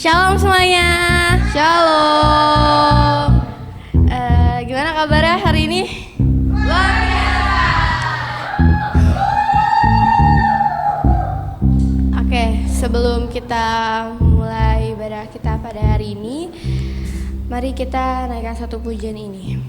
Shalom semuanya. Shalom. Gimana kabarnya hari ini? Luar biasa. Oke, sebelum kita mulai ibadah kita pada hari ini, mari kita naikkan satu pujian ini.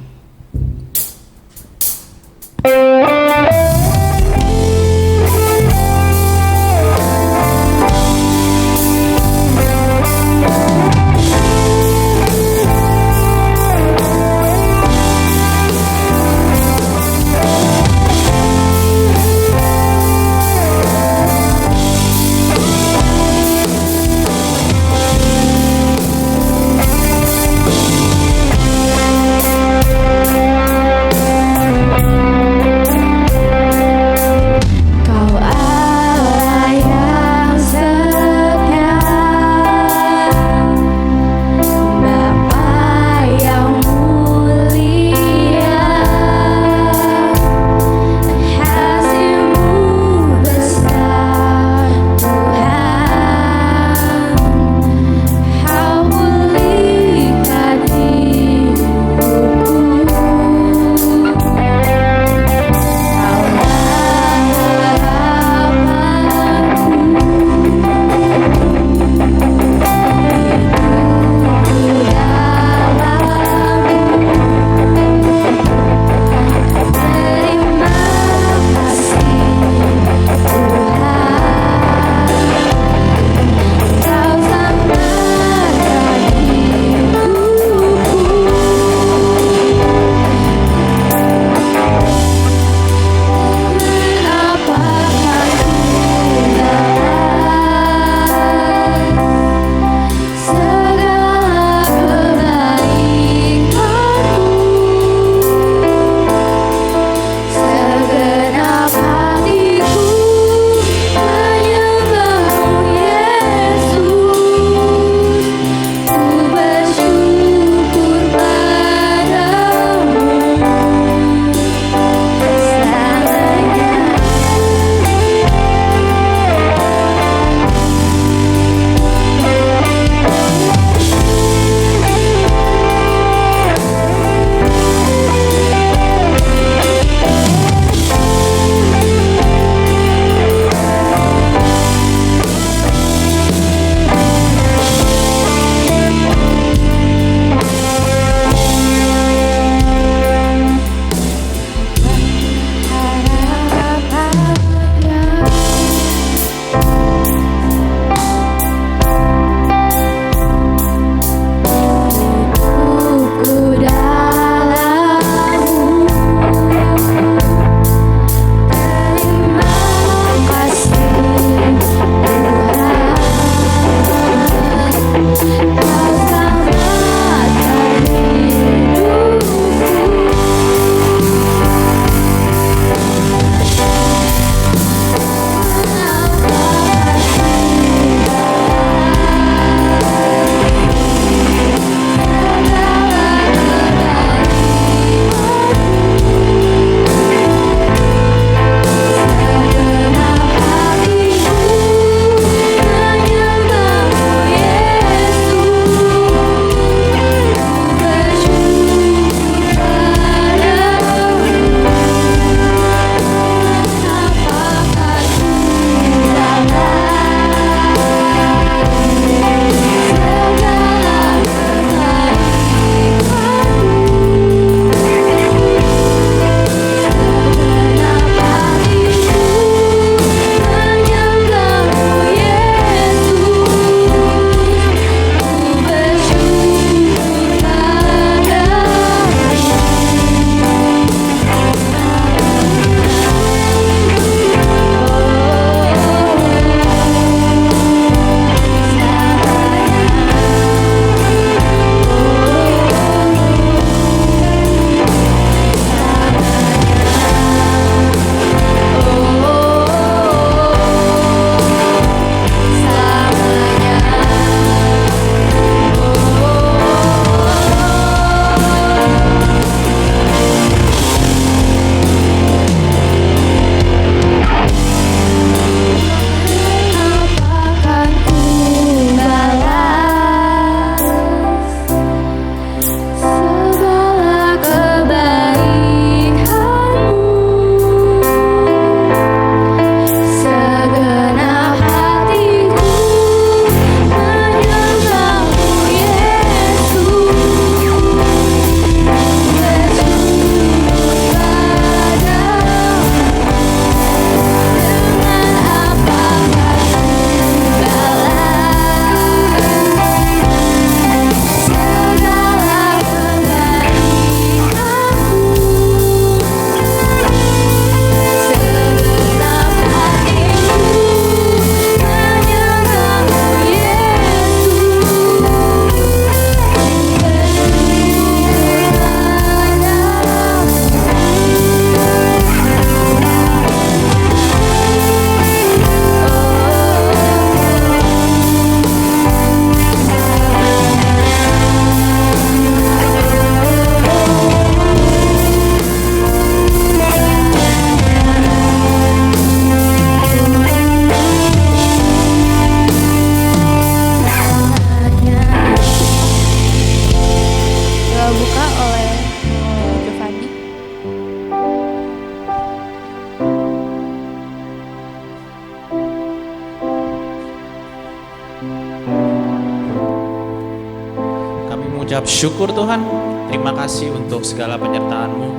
mengucap syukur Tuhan. Terima kasih untuk segala penyertaan-Mu.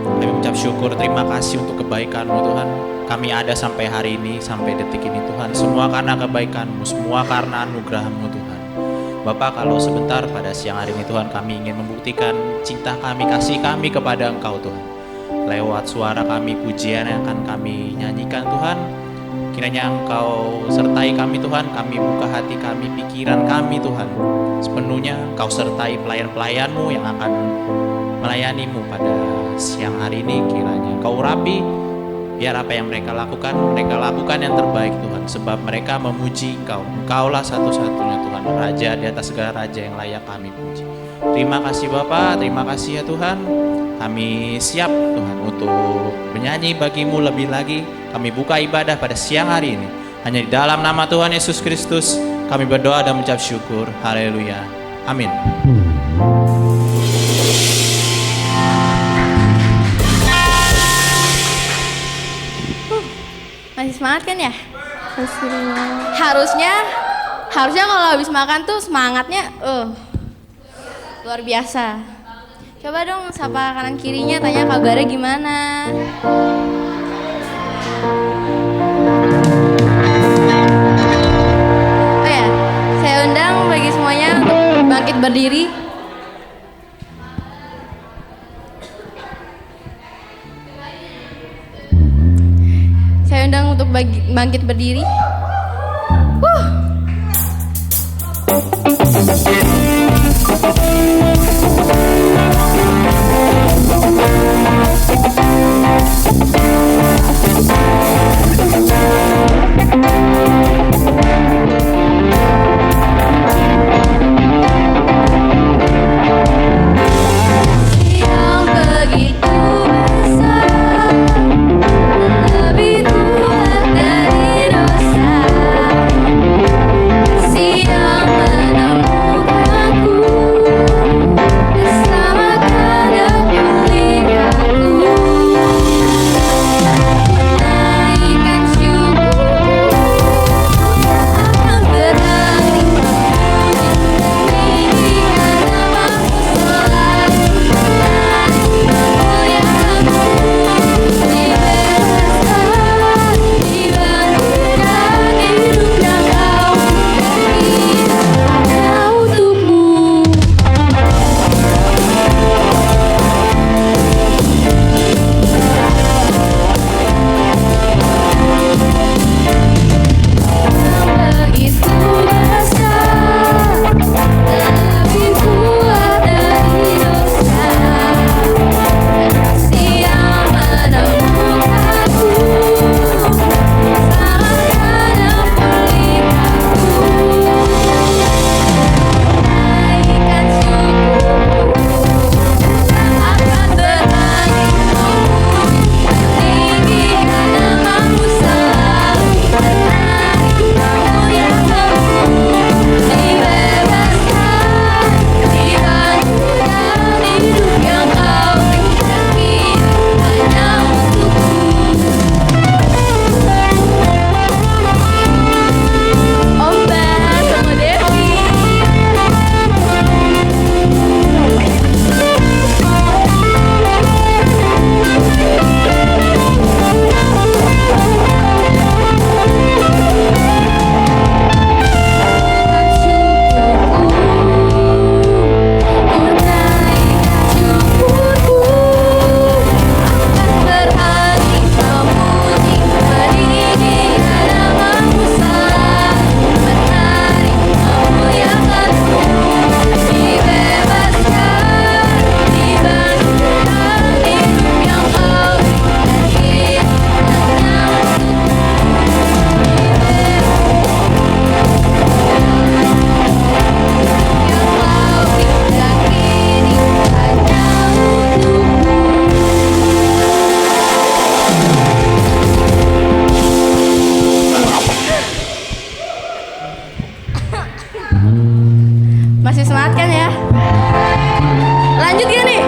Kami mengucap syukur, terima kasih untuk kebaikan-Mu Tuhan. Kami ada sampai hari ini, sampai detik ini Tuhan. Semua karena kebaikan-Mu, semua karena anugerah-Mu Tuhan. Bapak, kalau sebentar pada siang hari ini Tuhan, kami ingin membuktikan cinta kami, kasih kami kepada Engkau Tuhan. Lewat suara kami, pujian yang akan kami nyanyikan Tuhan. Kiranya Engkau sertai kami Tuhan, kami buka hati kami, pikiran kami Tuhan. Sepenuhnya Engkau sertai pelayan-pelayan-Mu yang akan melayani-Mu pada siang hari ini. Kiranya Engkau urapi, biar apa yang mereka lakukan yang terbaik Tuhan. Sebab mereka memuji Engkau, Engkaulah satu-satunya Tuhan, Raja di atas segala raja yang layak kami puji. Terima kasih Bapa, terima kasih ya Tuhan. Kami siap Tuhan untuk menyanyi bagi-Mu lebih lagi. Kami buka ibadah pada siang hari ini. Hanya di dalam nama Tuhan Yesus Kristus kami berdoa dan mengucap syukur. Haleluya. Amin. Masih semangat kan ya? Harusnya kalau habis makan tuh semangatnya luar biasa. Coba dong sapa kanan kirinya, tanya kabarnya gimana. Oh ya, saya undang bagi semuanya untuk bangkit berdiri. Saya undang untuk bangkit berdiri. Yang begitu besar, lebih kuat dari dosa. Siang menemukanku, diselamatkan dan pulihkanku. Menaikkan syukurku, akan bernyanyi meninggikan namamu selalu. Memuliakanmu, dibebaskan, dibangunkan hidup yang Kau beri hanya untukmu. Begitu besar, lebih kuat dari dosa. Siang menemukanku, selamatkan dan pulihkanku. Naikkan syukurku, akan bernyanyi meninggikan namamu selalu. Memuliakanmu, dibebaskan, dibangunkan hidup yang Kau beri hanya untukmu. Om Bas sama Devi. Masih semangat kan ya? Lanjut gak nih?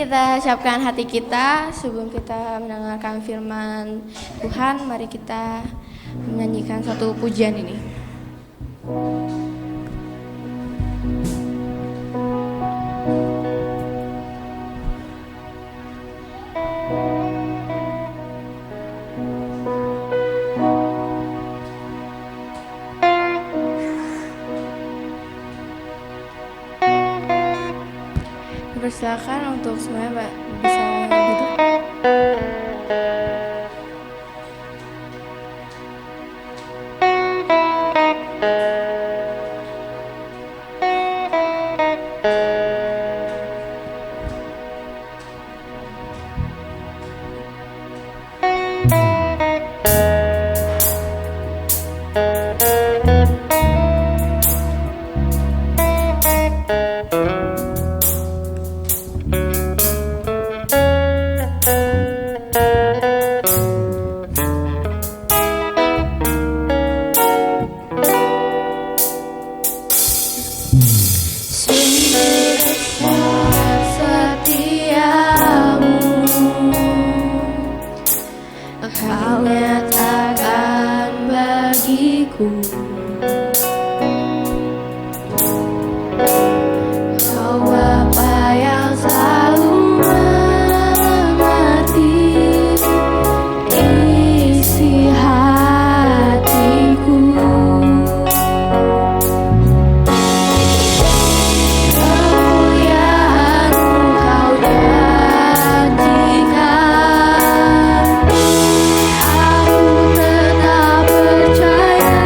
kita siapkan hati kita sebelum kita mendengarkan firman Tuhan. Mari kita menyanyikan satu pujian ini. Persilakan untuk semuanya bisa duduk. Aku tetap percaya.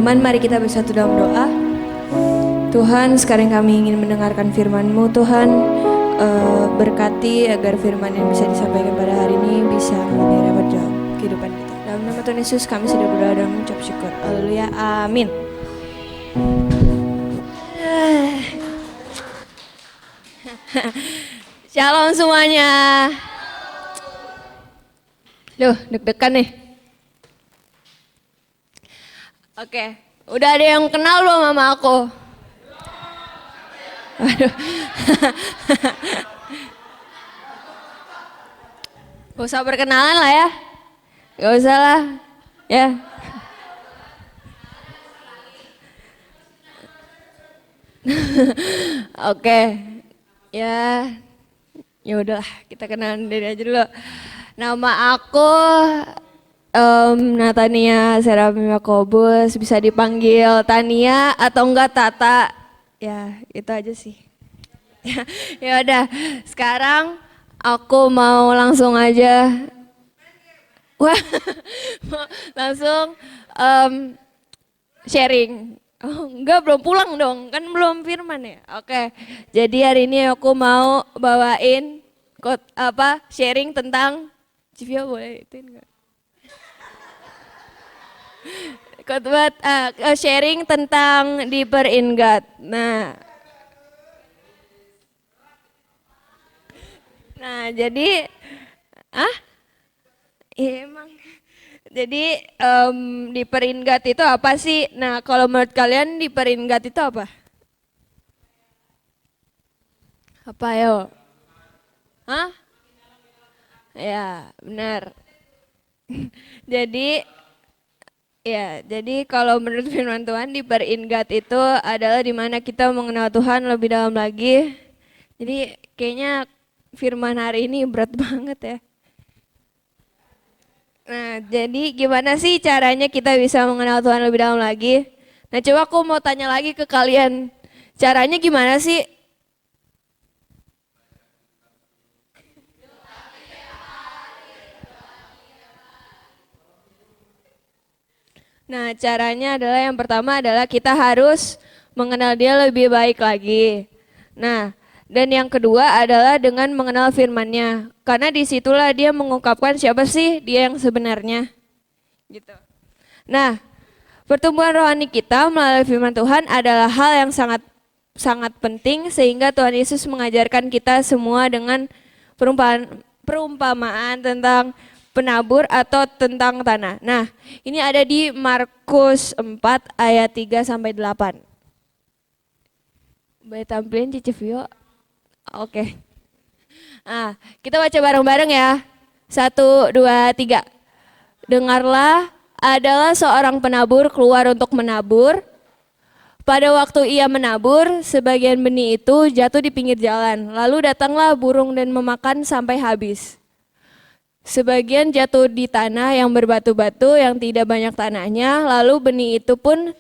teman-teman, mari kita bersatu dalam doa. Tuhan, sekarang kami ingin mendengarkan firman-Mu. Tuhan, berkati agar firman yang bisa disampaikan pada hari ini bisa lebih dapat dalam kehidupan kita. Dalam nama Tuhan Yesus kami sudah berdoa dan mengucap syukur. Haleluya, amin. Shalom semuanya. Duh, deg-degan nih. Oke, udah ada yang kenal belum sama aku? Aduh. Gak usah perkenalan lah ya. Gak usah lah. Ya. Oke. Ya. Ya udahlah, kita kenalan diri aja dulu. Nama aku Natania Serafim Yakobus, bisa dipanggil Tania atau enggak Tata. Ya, itu aja sih. Ya udah, sekarang aku mau langsung aja. Wah, langsung sharing. Oh, enggak, belum pulang dong, kan belum firman ya. Oke, jadi hari ini aku mau bawain sharing tentang Civio, boleh ituin enggak? Khotbah sharing tentang deeper in God. Nah, jadi iya emang. Jadi deeper in God itu apa sih? Nah, kalau menurut kalian deeper in God itu apa? Apa yo? Hah? Ya, benar. Jadi kalau menurut firman Tuhan deeper in God itu adalah dimana kita mengenal Tuhan lebih dalam lagi. Jadi kayaknya firman hari ini berat banget ya. Nah, jadi gimana sih caranya kita bisa mengenal Tuhan lebih dalam lagi? Nah, coba aku mau tanya lagi ke kalian. Caranya gimana sih? Nah, caranya adalah yang pertama adalah kita harus mengenal dia lebih baik lagi. Nah, dan yang kedua adalah dengan mengenal firman-Nya. Karena disitulah dia mengungkapkan siapa sih dia yang sebenarnya. Gitu. Nah, pertumbuhan rohani kita melalui firman Tuhan adalah hal yang sangat penting sehingga Tuhan Yesus mengajarkan kita semua dengan perumpamaan tentang penabur atau tentang tanah. Nah, ini ada di Markus 4 ayat 3 sampai 8. Boleh tampilin Cici Vio? Oke. Nah, kita baca bareng-bareng ya. 1, 2, 3. Dengarlah, adalah seorang penabur keluar untuk menabur. Pada waktu ia menabur, sebagian benih itu jatuh di pinggir jalan. Lalu datanglah burung dan memakan sampai habis. Sebagian jatuh di tanah yang berbatu-batu yang tidak banyak tanahnya, lalu benih itu pun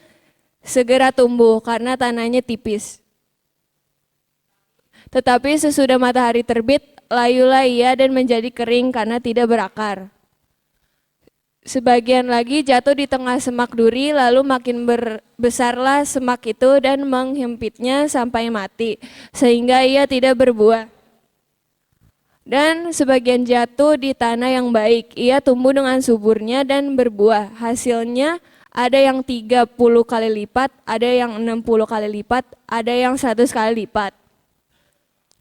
segera tumbuh karena tanahnya tipis. Tetapi sesudah matahari terbit, layulah ia dan menjadi kering karena tidak berakar. Sebagian lagi jatuh di tengah semak duri, lalu makin besarlah semak itu dan menghempitnya sampai mati, sehingga ia tidak berbuah. Dan sebagian jatuh di tanah yang baik, ia tumbuh dengan suburnya dan berbuah. Hasilnya ada yang 30 kali lipat, ada yang 60 kali lipat, ada yang 100 kali lipat.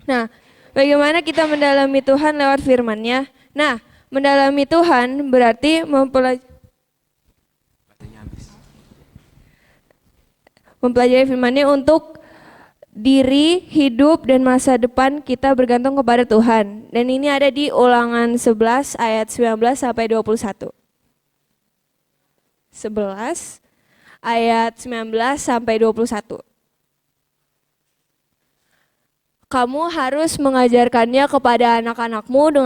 Nah, bagaimana kita mendalami Tuhan lewat firman-Nya? Nah, mendalami Tuhan berarti mempelajari firman-Nya untuk diri, hidup, dan masa depan kita bergantung kepada Tuhan. Dan ini ada di Ulangan 11 ayat 19 sampai 21. 11 ayat 19 sampai 21. Kamu harus mengajarkannya kepada anak-anakmu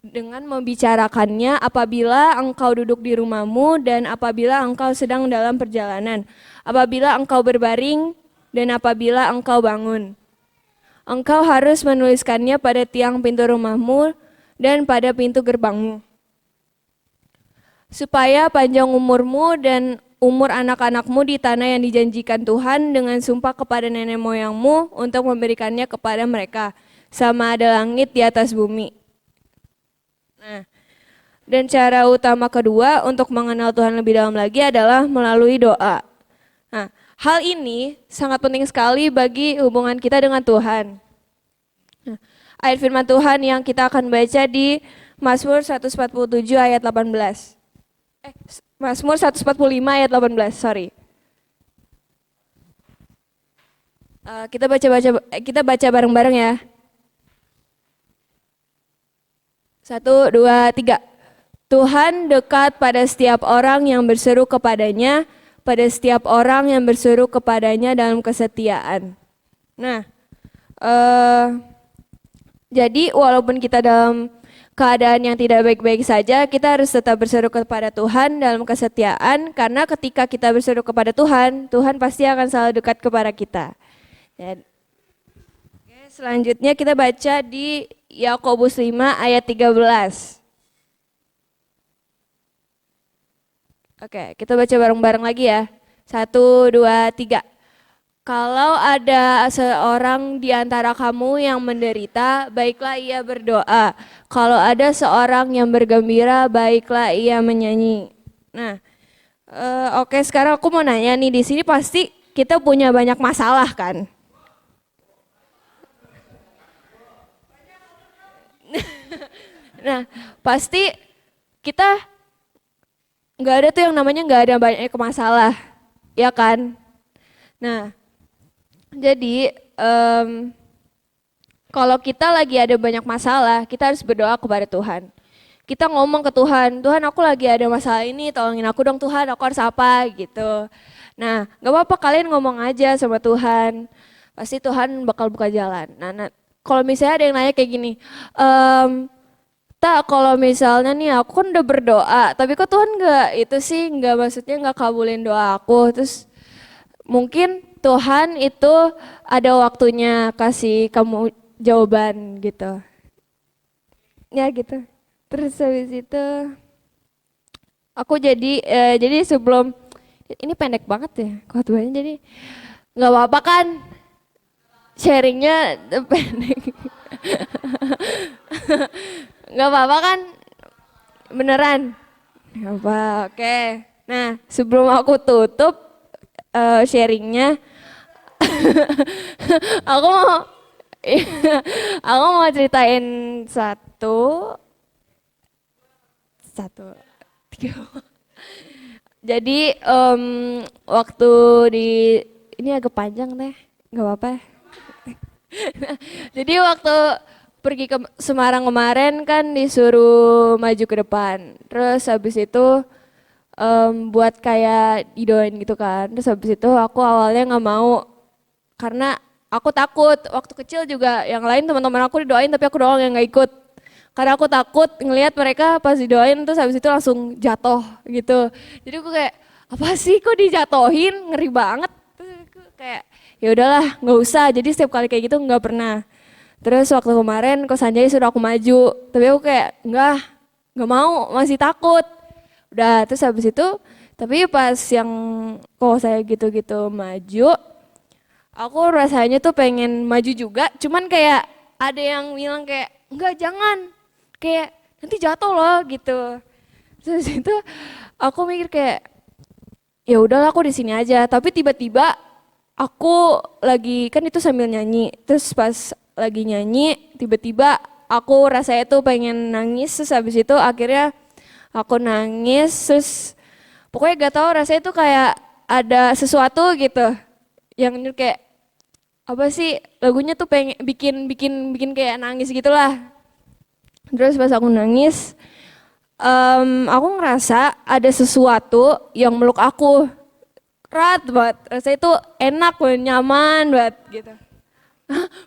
dengan membicarakannya apabila engkau duduk di rumahmu dan apabila engkau sedang dalam perjalanan, apabila engkau berbaring dan apabila engkau bangun. Engkau harus menuliskannya pada tiang pintu rumahmu dan pada pintu gerbangmu. Supaya panjang umurmu dan umur anak-anakmu di tanah yang dijanjikan Tuhan dengan sumpah kepada nenek moyangmu untuk memberikannya kepada mereka, sama ada langit di atas bumi. Nah, dan cara utama kedua untuk mengenal Tuhan lebih dalam lagi adalah melalui doa. Nah, hal ini sangat penting sekali bagi hubungan kita dengan Tuhan. Nah, ayat firman Tuhan yang kita akan baca di Mazmur 147 ayat 18. Mazmur 145 ayat 18, sorry. Kita baca bareng-bareng ya. 1, 2, 3. Tuhan dekat pada setiap orang yang berseru kepadanya, pada setiap orang yang berseru kepadanya dalam kesetiaan. Nah, jadi walaupun kita dalam keadaan yang tidak baik-baik saja, kita harus tetap berseru kepada Tuhan dalam kesetiaan, karena ketika kita berseru kepada Tuhan, Tuhan pasti akan selalu dekat kepada kita. Dan, selanjutnya kita baca di Yakobus 5 ayat 13. Oke, kita baca bareng-bareng lagi ya. 1, 2, 3. Kalau ada seorang di antara kamu yang menderita, baiklah ia berdoa. Kalau ada seorang yang bergembira, baiklah ia menyanyi. Nah, oke, sekarang aku mau nanya nih, di sini pasti kita punya banyak masalah kan? Nah, pasti kita nggak ada tuh yang namanya nggak ada banyak masalah, ya kan? Nah, jadi kalau kita lagi ada banyak masalah, kita harus berdoa kepada Tuhan. Kita ngomong ke Tuhan, Tuhan aku lagi ada masalah ini, tolongin aku dong Tuhan, aku harus apa gitu. Nah, gak apa-apa kalian ngomong aja sama Tuhan, pasti Tuhan bakal buka jalan. Nah kalau misalnya ada yang nanya kayak gini, Tak, kalau misalnya nih aku kan udah berdoa, tapi kok Tuhan nggak maksudnya nggak kabulin doa aku. Terus mungkin Tuhan itu ada waktunya kasih kamu jawaban gitu. Ya gitu. Terus habis itu aku jadi sebelum ini pendek banget ya khotbahnya, jadi nggak apa-apa kan sharingnya pendek. Nggak apa-apa kan? Beneran? Nggak apa, oke. Nah, sebelum aku tutup sharingnya, aku mau aku mau ceritain tiga. Jadi waktu di ini agak panjang deh, nggak apa-apa. Jadi waktu pergi ke Semarang kemarin kan disuruh maju ke depan. Terus habis itu buat kayak didoain gitu kan. Terus habis itu aku awalnya nggak mau karena aku takut. Waktu kecil juga yang lain teman-teman aku didoain tapi aku doang yang nggak ikut. Karena aku takut ngelihat mereka pas didoain terus habis itu langsung jatuh gitu. Jadi aku kayak apa sih kok dijatohin, ngeri banget. Terus aku kayak ya udahlah nggak usah. Jadi setiap kali kayak gitu nggak pernah. Terus waktu kemarin Ko Sanjay suruh aku maju, tapi aku kayak nggak mau, masih takut. Udah terus habis itu, tapi pas yang kok saya gitu-gitu maju, aku rasanya tuh pengen maju juga, cuman kayak ada yang bilang kayak enggak jangan, kayak nanti jatuh loh gitu. Terus itu aku mikir kayak ya udahlah aku di sini aja, tapi tiba-tiba aku lagi kan itu sambil nyanyi, terus pas lagi nyanyi tiba-tiba aku rasanya tuh pengen nangis, terus habis itu akhirnya aku nangis, terus pokoknya gak tahu rasanya tuh kayak ada sesuatu gitu yang kayak apa sih lagunya tuh pengen bikin kayak nangis gitulah. Terus pas aku nangis aku ngerasa ada sesuatu yang meluk aku erat banget, rasanya tuh enak banget, nyaman banget gitu.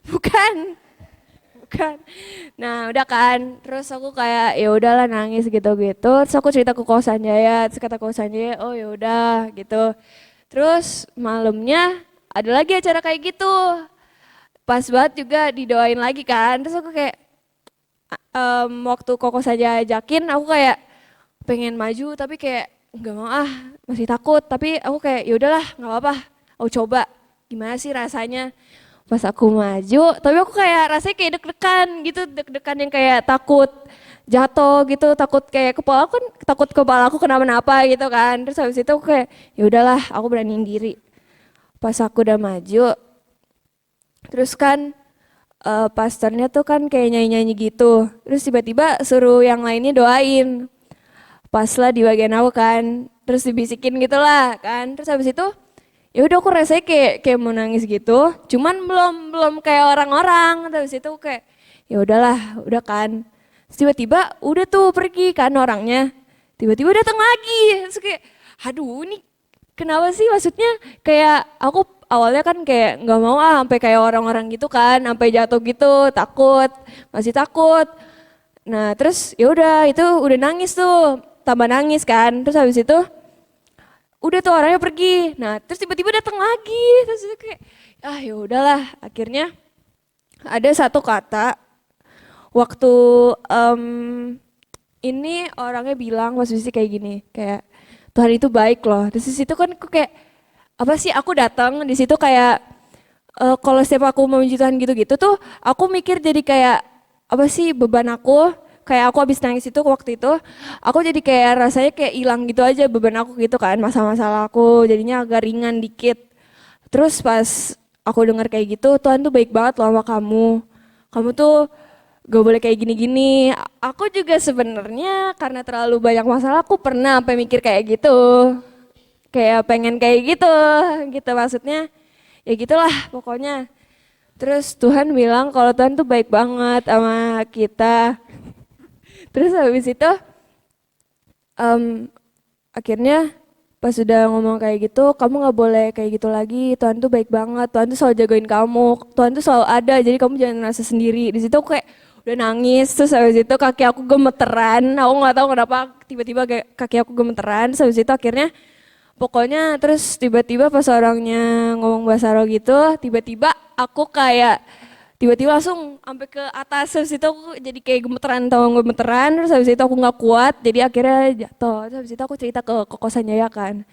Bukan. Nah udah kan, terus aku kayak ya udahlah nangis gitu-gitu. Terus aku cerita ke Ko Sanjaya, terus kata Ko Sanjaya, oh ya udah gitu. Terus malamnya ada lagi acara kayak gitu. Pas banget juga didoain lagi kan. Terus aku kayak waktu Koko saja ajakin, aku kayak pengen maju tapi kayak nggak mau masih takut, tapi aku kayak ya udahlah nggak apa-apa, aku coba gimana sih rasanya. Pas aku maju, tapi aku kayak rasanya kayak deg-degan gitu, deg-degan yang kayak takut jatuh gitu, takut kayak kepala aku kan, takut kepala aku kenapa-napa gitu kan. Terus habis itu aku kayak ya udahlah, aku beraniin diri. Pas aku udah maju, terus kan pastornya tuh kan kayak nyanyi-nyanyi gitu. Terus tiba-tiba suruh yang lainnya doain. Pas lah di bagian aku kan, terus dibisikin gitu lah kan. Terus habis itu ya udah aku rasanya kayak mau nangis gitu. Cuman belum kayak orang-orang. Terus habis itu aku kayak ya udahlah, udah kan. Terus tiba-tiba udah tuh pergi kan orangnya. Tiba-tiba datang lagi. Terus kayak aduh ini kenapa sih, maksudnya kayak aku awalnya kan kayak nggak mau sampai kayak orang-orang gitu kan, sampai jatuh gitu, takut, masih takut. Nah terus ya udah itu udah nangis tuh, tambah nangis kan. Terus habis itu udah tuh orangnya pergi. Nah terus tiba-tiba datang lagi. Terus itu kayak ya udahlah. Akhirnya ada satu kata waktu ini orangnya bilang pas visi kayak gini, kayak Tuhan itu baik loh. Terus di situ kan aku kayak apa sih, aku datang di situ kayak kalau setiap aku memuji Tuhan gitu-gitu tuh aku mikir jadi kayak apa sih beban aku, kayak aku habis nangis itu waktu itu aku jadi kayak rasanya kayak hilang gitu aja beban aku gitu kan, masalah-masalah aku jadinya agak ringan dikit. Terus pas aku dengar kayak gitu, Tuhan tuh baik banget loh sama kamu tuh gak boleh kayak gini-gini. Aku juga sebenarnya karena terlalu banyak masalah aku pernah sampai mikir kayak gitu, kayak pengen kayak gitu maksudnya ya gitulah pokoknya. Terus Tuhan bilang kalau Tuhan tuh baik banget sama kita. Terus habis itu akhirnya pas sudah ngomong kayak gitu, kamu nggak boleh kayak gitu lagi. Tuhan tuh baik banget, Tuhan tuh selalu jagain kamu, Tuhan tuh selalu ada. Jadi kamu jangan merasa sendiri. Di situ aku kayak udah nangis. Terus habis itu kaki aku gemeteran. Aku nggak tahu kenapa tiba-tiba kaki aku gemeteran. Terus habis itu akhirnya pokoknya terus tiba-tiba pas orangnya ngomong bahasa roh gitu, tiba-tiba aku kayak tiba-tiba langsung sampai ke atas. Habis itu aku jadi kayak gemeteran. Terus habis itu aku nggak kuat, jadi akhirnya jatuh. Terus habis itu aku cerita ke kokosannya ya kan,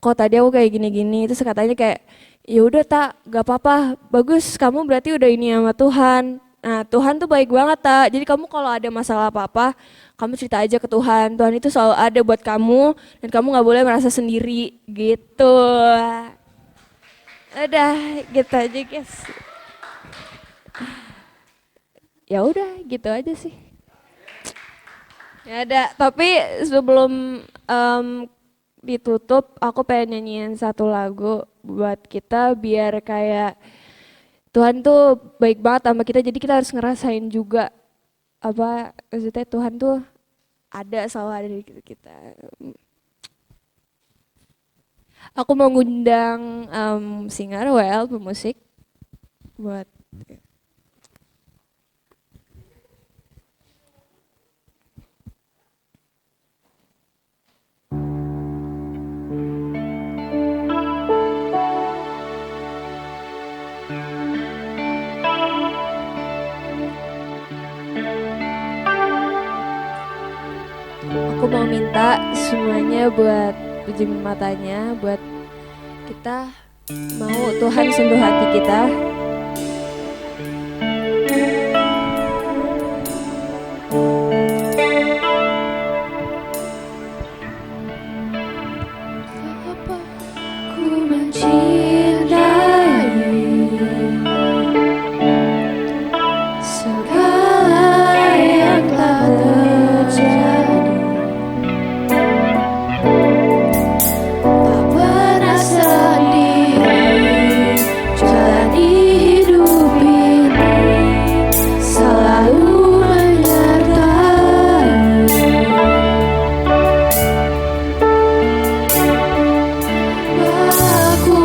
kok tadi aku kayak gini-gini. Terus katanya kayak ya udah tak, gak apa-apa, bagus kamu berarti udah ini sama Tuhan. Nah Tuhan tuh baik banget tak, jadi kamu kalau ada masalah apa-apa kamu cerita aja ke Tuhan, Tuhan itu selalu ada buat kamu dan kamu nggak boleh merasa sendiri gitu. Udah gitu aja guys. Ya udah gitu aja sih. Ya ada, tapi sebelum ditutup aku pengen nyanyiin satu lagu buat kita biar kayak Tuhan tuh baik banget sama kita, jadi kita harus ngerasain juga apa maksudnya Tuhan tuh ada, selalu ada di kita. Aku mau ngundang singer pemusik buat aku mau minta semuanya buat pejamin matanya, buat kita mau Tuhan sentuh hati kita. Ku mencintai segala yang telah terjadi, tak pernah sendiri jalani hidup ini, selalu menyertai. Aku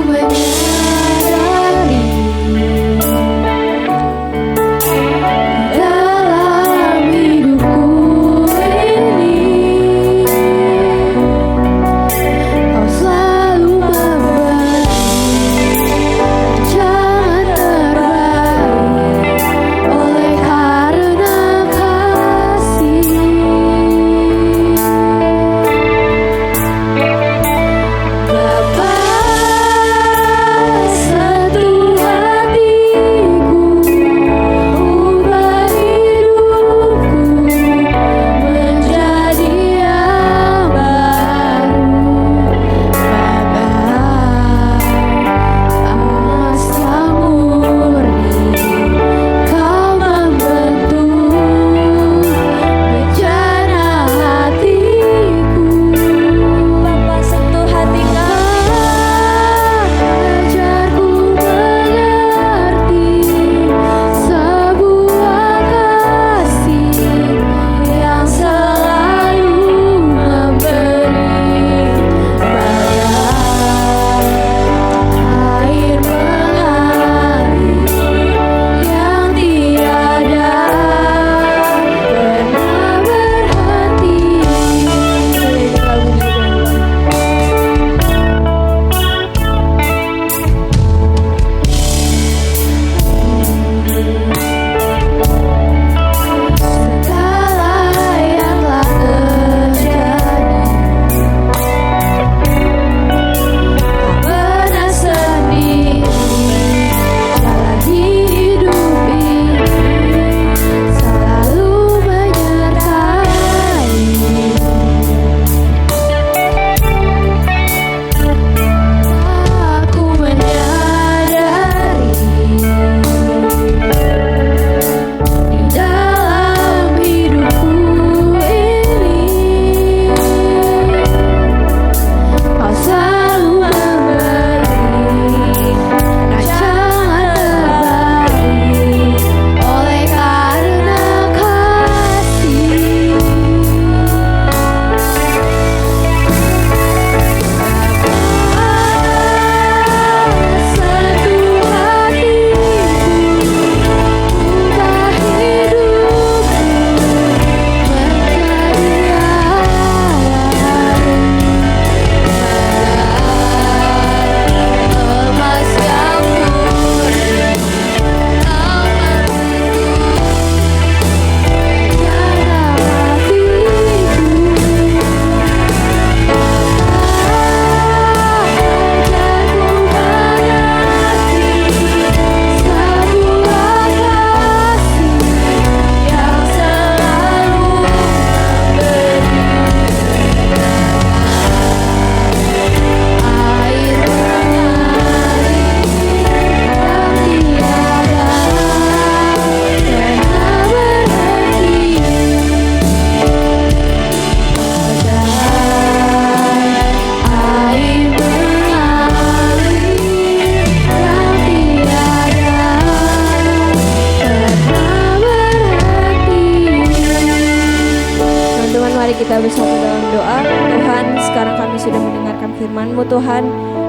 kita bersatu dalam doa. Tuhan, sekarang kami sudah mendengarkan firman-Mu Tuhan.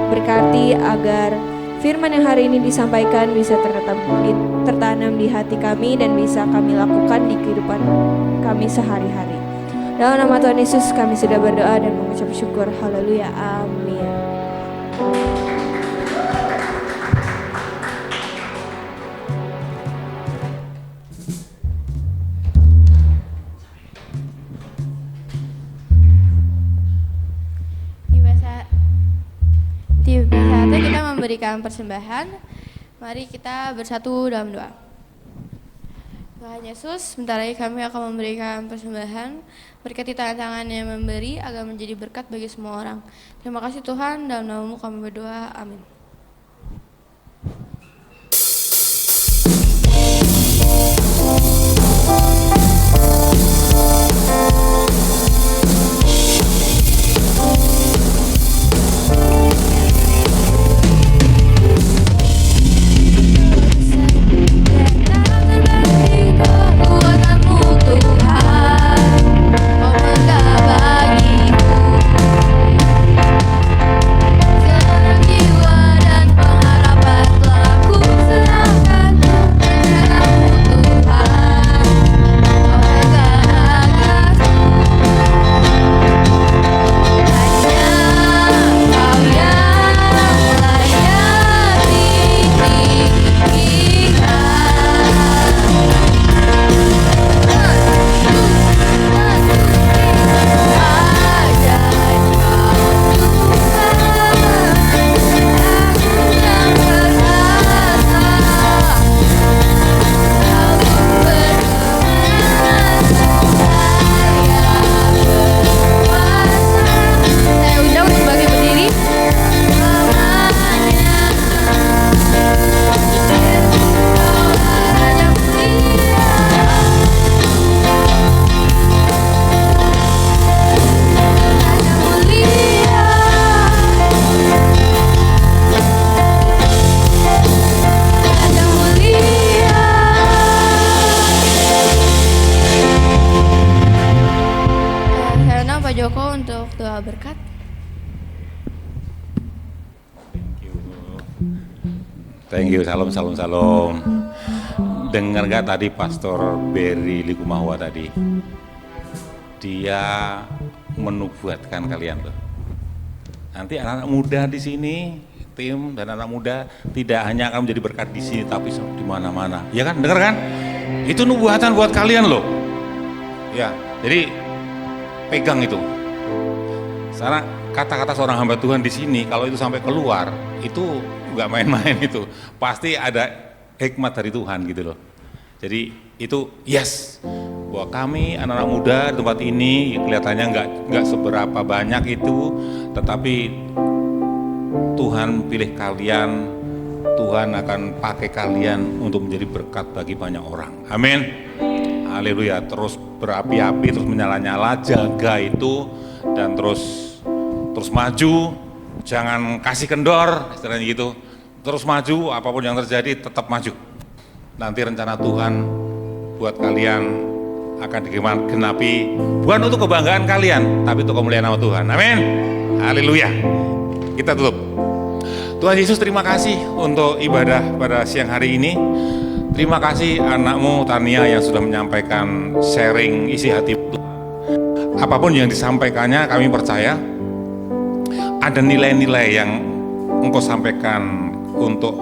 Berkati agar firman yang hari ini disampaikan bisa tertanam di hati kami dan bisa kami lakukan di kehidupan kami sehari-hari. Dalam nama Tuhan Yesus kami sudah berdoa dan mengucap syukur. Haleluya. Amin. Di saatnya kita memberikan persembahan. Mari kita bersatu dalam doa. Tuhan Yesus, sebentar lagi kami akan memberikan persembahan. Berkati tangan-tangan yang memberi agar menjadi berkat bagi semua orang. Terima kasih Tuhan, dalam nama-Mu kami berdoa. Amin. Thank you, salam. Dengar gak tadi Pastor Berry Likumahua tadi? Dia menubuatkan kalian loh. Nanti anak-anak muda di sini, tim dan anak muda tidak hanya akan menjadi berkat di sini, tapi di mana-mana. Ya kan, dengar kan? Itu nubuatan buat kalian loh. Ya, jadi pegang itu. Karena kata-kata seorang hamba Tuhan di sini, kalau itu sampai keluar, itu nggak main-main itu, pasti ada hikmat dari Tuhan gitu loh. Jadi itu yes, bahwa kami anak-anak muda di tempat ini kelihatannya nggak seberapa banyak itu, tetapi Tuhan pilih kalian, Tuhan akan pakai kalian untuk menjadi berkat bagi banyak orang. Amin. Haleluya. Terus berapi-api, terus menyala-nyala, jaga itu dan terus maju. Jangan kasih kendor, istilahnya gitu. Terus maju, apapun yang terjadi tetap maju. Nanti rencana Tuhan buat kalian akan digenapi, bukan untuk kebanggaan kalian, tapi untuk kemuliaan nama Tuhan. Amin. Haleluya. Kita tutup. Tuhan Yesus, terima kasih untuk ibadah pada siang hari ini. Terima kasih anakmu Tania yang sudah menyampaikan sharing isi hati. Apapun yang disampaikannya, kami percaya ada nilai-nilai yang engkau sampaikan untuk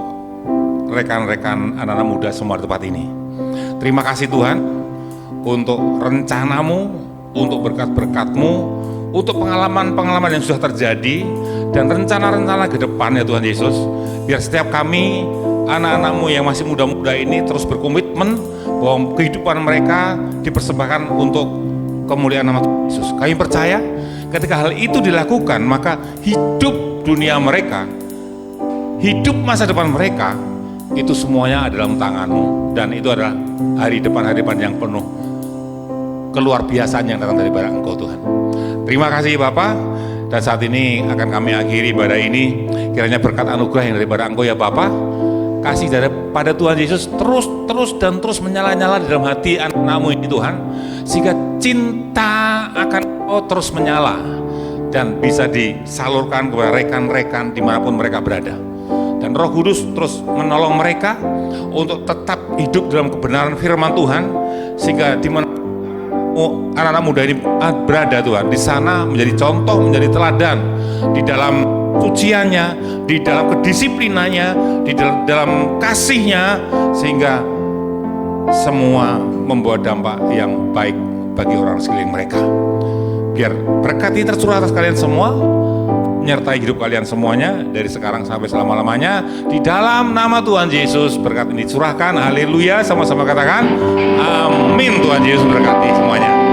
rekan-rekan anak-anak muda semua di tempat ini. Terima kasih Tuhan untuk rencanamu, untuk berkat-berkatmu, untuk pengalaman-pengalaman yang sudah terjadi dan rencana-rencana ke depan ya Tuhan Yesus. Biar setiap kami anak-anakmu yang masih muda-muda ini terus berkomitmen bahwa kehidupan mereka dipersembahkan untuk kemuliaan nama Tuhan Yesus. Kami percaya ketika hal itu dilakukan, maka hidup dunia mereka, hidup masa depan mereka, itu semuanya ada dalam tangan-Mu. Dan itu adalah hari depan yang penuh keluar biasaan yang datang daripada Engkau Tuhan. Terima kasih Bapak. Dan saat ini akan kami akhiri ibadah ini. Kiranya berkat anugerah yang daripada Engkau ya Bapak, kasih daripada Tuhan Yesus terus menyala-nyala di dalam hati anak-anak-Mu ini Tuhan, sehingga cinta akan terus menyala dan bisa disalurkan kepada rekan-rekan dimanapun mereka berada. Dan Roh Kudus terus menolong mereka untuk tetap hidup dalam kebenaran firman Tuhan, sehingga di mana anak-anak muda ini berada Tuhan, di sana menjadi contoh, menjadi teladan di dalam suciannya, di dalam kedisiplinannya, di dalam kasihnya, sehingga semua membawa dampak yang baik bagi orang sekeliling mereka. Biar berkat ini tercurah atas kalian semua, menyertai hidup kalian semuanya dari sekarang sampai selama-lamanya. Di dalam nama Tuhan Yesus berkat ini curahkan. Haleluya, sama-sama katakan amin. Tuhan Yesus berkati semuanya.